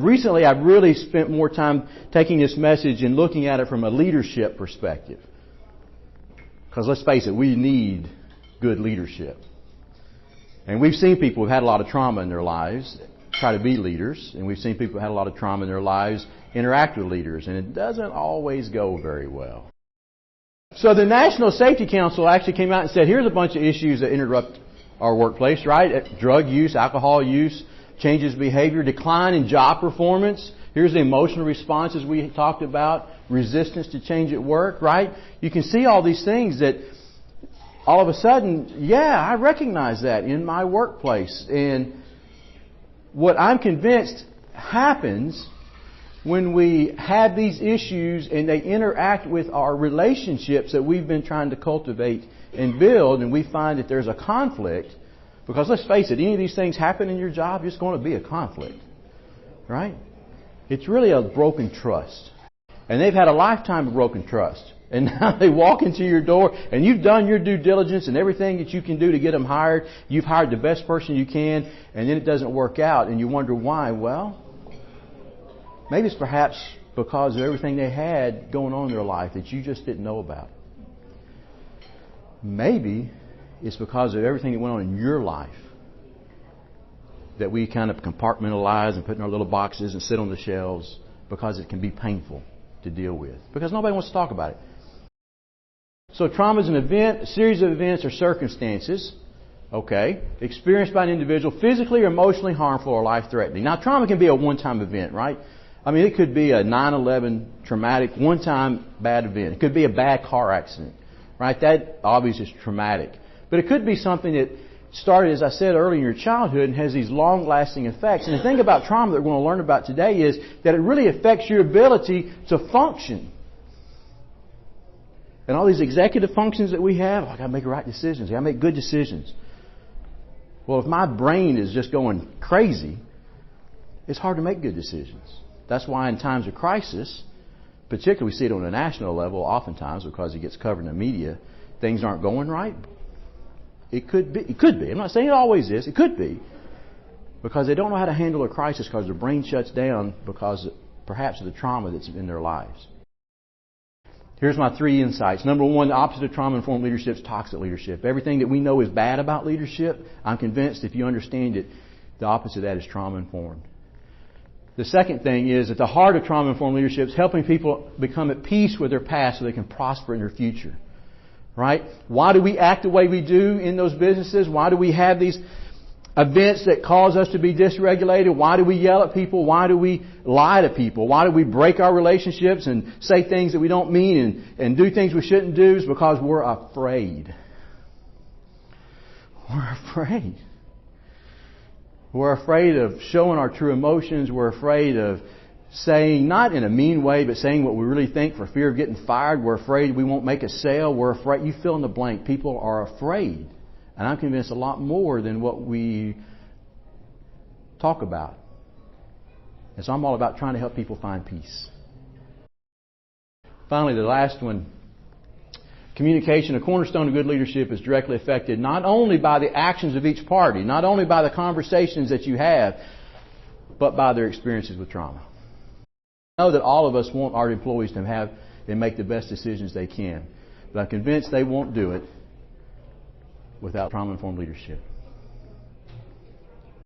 recently I've really spent more time taking this message and looking at it from a leadership perspective. Because let's face it, we need good leadership. And we've seen people who've had a lot of trauma in their lives try to be leaders. And we've seen people who've had a lot of trauma in their lives interact with leaders. And it doesn't always go very well. So the National Safety Council actually came out and said, here's a bunch of issues that interrupt our workplace, right? Drug use, alcohol use, changes behavior, decline in job performance. Here's the emotional responses we talked about, resistance to change at work, right? You can see all these things that all of a sudden, yeah, I recognize that in my workplace. And what I'm convinced happens when we have these issues and they interact with our relationships that we've been trying to cultivate and build, and we find that there's a conflict. Because let's face it, any of these things happen in your job, it's going to be a conflict. Right? It's really a broken trust. And they've had a lifetime of broken trust. And now they walk into your door and you've done your due diligence and everything that you can do to get them hired. You've hired the best person you can, and then it doesn't work out and you wonder why. Well, maybe it's perhaps because of everything they had going on in their life that you just didn't know about. Maybe it's because of everything that went on in your life that we kind of compartmentalize and put in our little boxes and sit on the shelves because it can be painful to deal with. Because nobody wants to talk about it. So trauma is an event, a series of events or circumstances, okay, experienced by an individual, physically or emotionally harmful or life-threatening. Now, trauma can be a one-time event, right? I mean, it could be a 9/11 traumatic, one-time bad event. It could be a bad car accident, right? That obviously is traumatic. But it could be something that started, as I said earlier, in your childhood and has these long-lasting effects. And the thing about trauma that we're going to learn about today is that it really affects your ability to function. And all these executive functions that we have, I got to make right decisions. I got to make good decisions. Well, if my brain is just going crazy, it's hard to make good decisions. That's why in times of crisis, particularly we see it on a national level oftentimes because it gets covered in the media, things aren't going right. It could be. It could be. I'm not saying it always is. It could be. Because they don't know how to handle a crisis because their brain shuts down because perhaps of the trauma that's in their lives. Here's my 3 insights. Number 1, the opposite of trauma-informed leadership is toxic leadership. Everything that we know is bad about leadership, I'm convinced if you understand it, the opposite of that is trauma-informed. The second thing is that the heart of trauma-informed leadership is helping people become at peace with their past so they can prosper in their future. Right? Why do we act the way we do in those businesses? Why do we have these events that cause us to be dysregulated? Why do we yell at people? Why do we lie to people? Why do we break our relationships and say things that we don't mean and do things we shouldn't do? It's because we're afraid. We're afraid. We're afraid of showing our true emotions. We're afraid of saying, not in a mean way, but saying what we really think for fear of getting fired. We're afraid we won't make a sale. We're afraid. You fill in the blank. People are afraid. And I'm convinced a lot more than what we talk about. And so I'm all about trying to help people find peace. Finally, the last one. Communication, a cornerstone of good leadership, is directly affected not only by the actions of each party, not only by the conversations that you have, but by their experiences with trauma. I know that all of us want our employees to have and make the best decisions they can. But I'm convinced they won't do it without trauma-informed leadership.